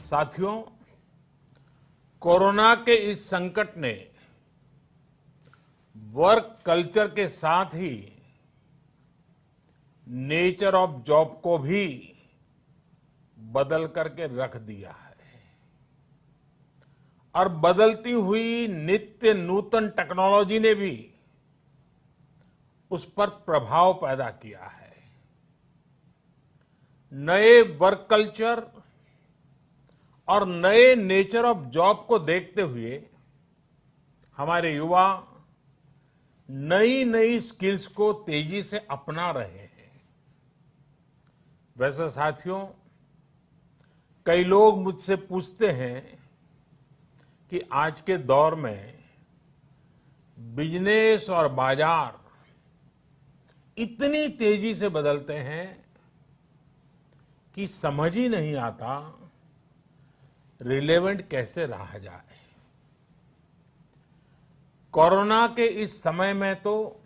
साथियों, कोरोना के इस संकट ने वर्क कल्चर के साथ ही नेचर ऑफ जॉब को भी बदल करके रख दिया है और बदलती हुई नित्य नूतन टेक्नोलॉजी ने भी उस पर प्रभाव पैदा किया है। नए वर्क कल्चर और नए नेचर ऑफ जॉब को देखते हुए हमारे युवा नई नई स्किल्स को तेजी से अपना रहे हैं। वैसे साथियों, कई लोग मुझसे पूछते हैं कि आज के दौर में बिजनेस और बाजार इतनी तेजी से बदलते हैं कि समझ ही नहीं आता रिलेवेंट कैसे रहा जाए। कोरोना के इस समय में तो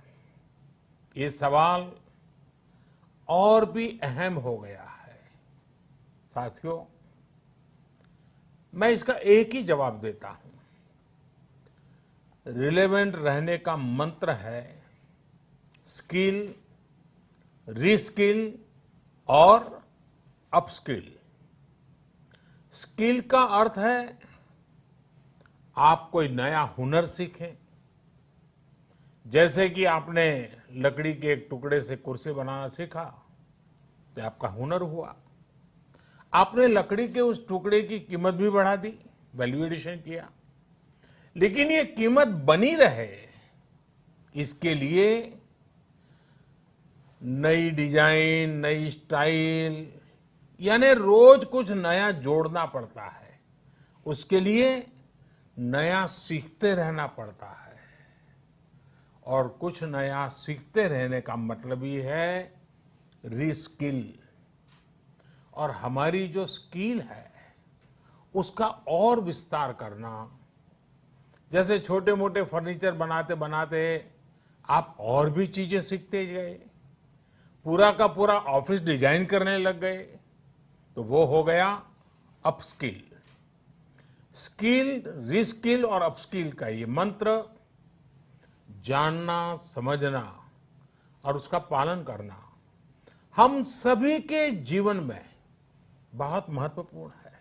ये सवाल और भी अहम हो गया है। साथियों, मैं इसका एक ही जवाब देता हूं। रिलेवेंट रहने का मंत्र है स्किल, रीस्किल और अपस्किल। स्किल का अर्थ है आप कोई नया हुनर सीखें। जैसे कि आपने लकड़ी के एक टुकड़े से कुर्सी बनाना सीखा तो आपका हुनर हुआ। आपने लकड़ी के उस टुकड़े की कीमत भी बढ़ा दी, वैल्यू एडिशन किया, लेकिन ये कीमत बनी रहे इसके लिए नई डिजाइन, नई स्टाइल, यानी रोज कुछ नया जोड़ना पड़ता है। उसके लिए नया सीखते रहना पड़ता है और कुछ नया सीखते रहने का मतलब ही है रीस्किल। और हमारी जो स्किल है उसका और विस्तार करना। जैसे छोटे मोटे फर्नीचर बनाते बनाते आप और भी चीजें सीखते गए, पूरा का पूरा ऑफिस डिजाइन करने लग गए, तो वो हो गया अपस्किल। स्किल, रीस्किल और अपस्किल का ये मंत्र जानना, समझना और उसका पालन करना हम सभी के जीवन में बहुत महत्वपूर्ण है।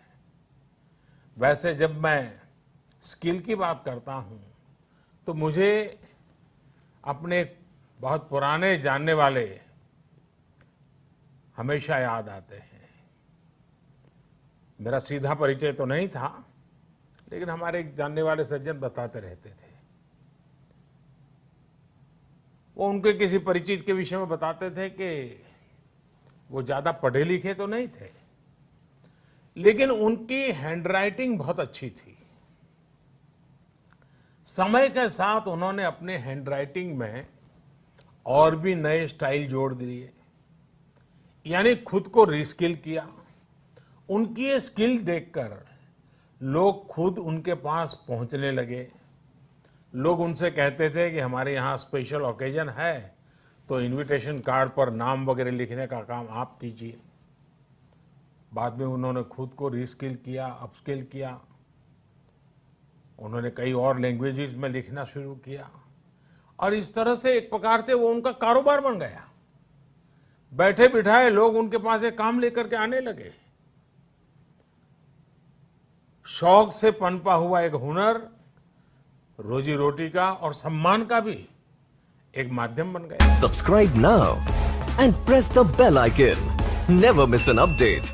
वैसे जब मैं स्किल की बात करता हूं तो मुझे अपने बहुत पुराने जानने वाले हमेशा याद आते हैं। मेरा सीधा परिचय तो नहीं था, लेकिन हमारे एक जानने वाले सज्जन बताते रहते थे। वो उनके किसी परिचित के विषय में बताते थे कि वो ज्यादा पढ़े लिखे तो नहीं थे, लेकिन उनकी हैंडराइटिंग बहुत अच्छी थी। समय के साथ उन्होंने अपने हैंडराइटिंग में और भी नए स्टाइल जोड़ दिए, यानी खुद को रीस्किल किया। उनकी ये स्किल देखकर लोग खुद उनके पास पहुंचने लगे। लोग उनसे कहते थे कि हमारे यहाँ स्पेशल ओकेजन है तो इनविटेशन कार्ड पर नाम वगैरह लिखने का काम आप कीजिए। बाद में उन्होंने खुद को रीस्किल किया, अपस्किल किया। उन्होंने कई और लैंग्वेजेस में लिखना शुरू किया और इस तरह से एक प्रकार से वो उनका कारोबार बन गया। बैठे बिठाए लोग उनके पास एक काम लेकर के आने लगे। शौक से पनपा हुआ एक हुनर रोजी रोटी का और सम्मान का भी एक माध्यम बन गया। Subscribe now and press the bell icon. Never miss an update.